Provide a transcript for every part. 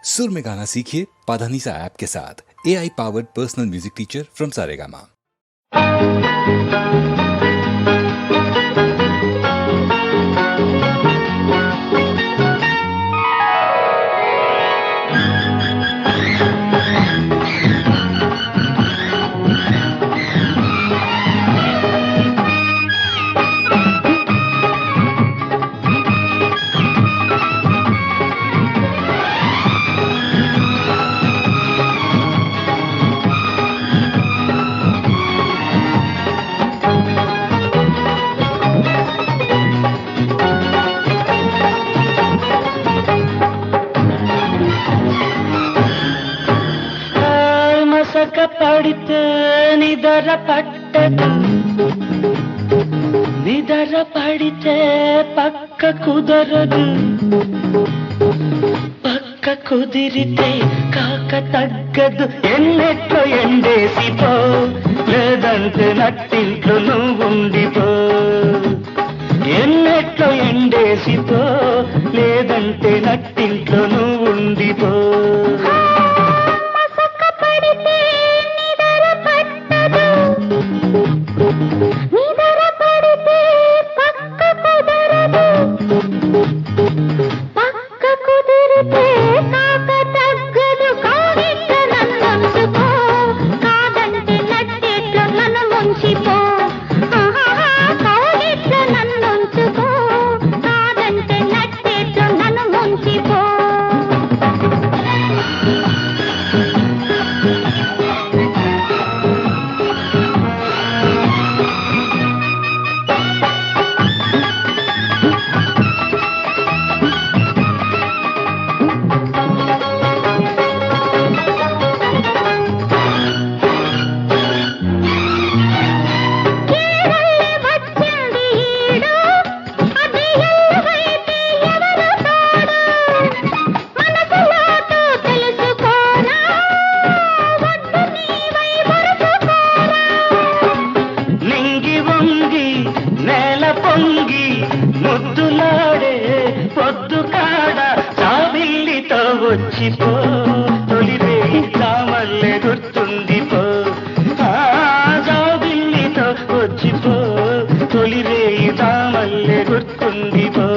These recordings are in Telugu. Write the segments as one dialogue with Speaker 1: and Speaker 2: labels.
Speaker 1: सुर में गाना सीखिए पाधानीसा ऐप के साथ। AI powered personal music teacher from Saregama.
Speaker 2: పడితే నిదర పట్టదు, నిదర పడితే పక్క కుదరదు, పక్క కుదిరితే కాక తగ్గదు. ఎన్నెట్లో ఎండేసిపో, లేదంటే నట్టింట్లో నువ్వు ఉండిపో. ఎన్నెట్లో ఎండేసిపో, లేదంటే నట్టింట్లో నువ్వు ఉండిపో. ముద్దులాడే పొద్దు కాడ చావిల్లితో వచ్చిపో, తొలిరే చామల్లె గుర్తుండిపో. చావిల్లితో వచ్చిపో, తొలిరే చామల్లె గుర్తుండిపో.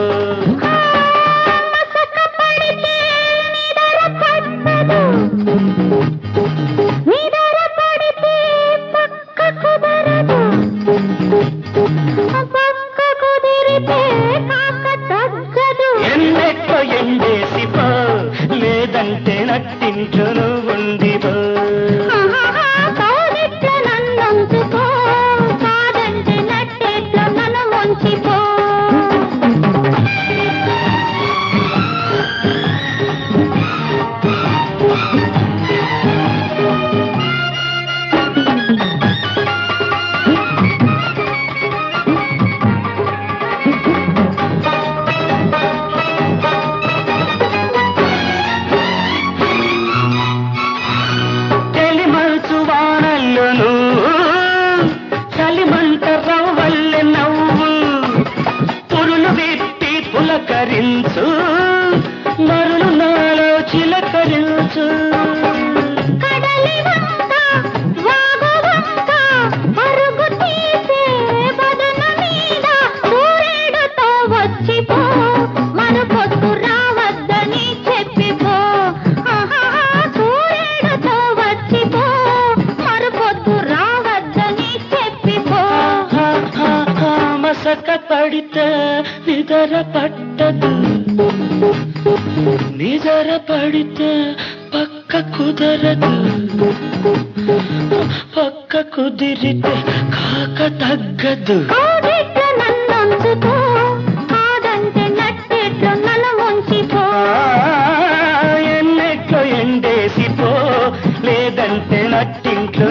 Speaker 2: ఎన్నెట్లో ఎండేసిపో, లేదంటే నట్టింట్లో నువ్వు ఉండిపో. చలిమంట రవ్వల్లె నవ్వు పురులు విప్పి పులకరించు, మరులు నాలో చిలకరించు. పడితే నిదర పట్టదు, నిదర పడితే పక్క కుదరదు, పక్క కుదిరితే కాక తగ్గదు. ఎన్నెట్లో ఎండేసిపో, లేదంటే నట్టింట్లో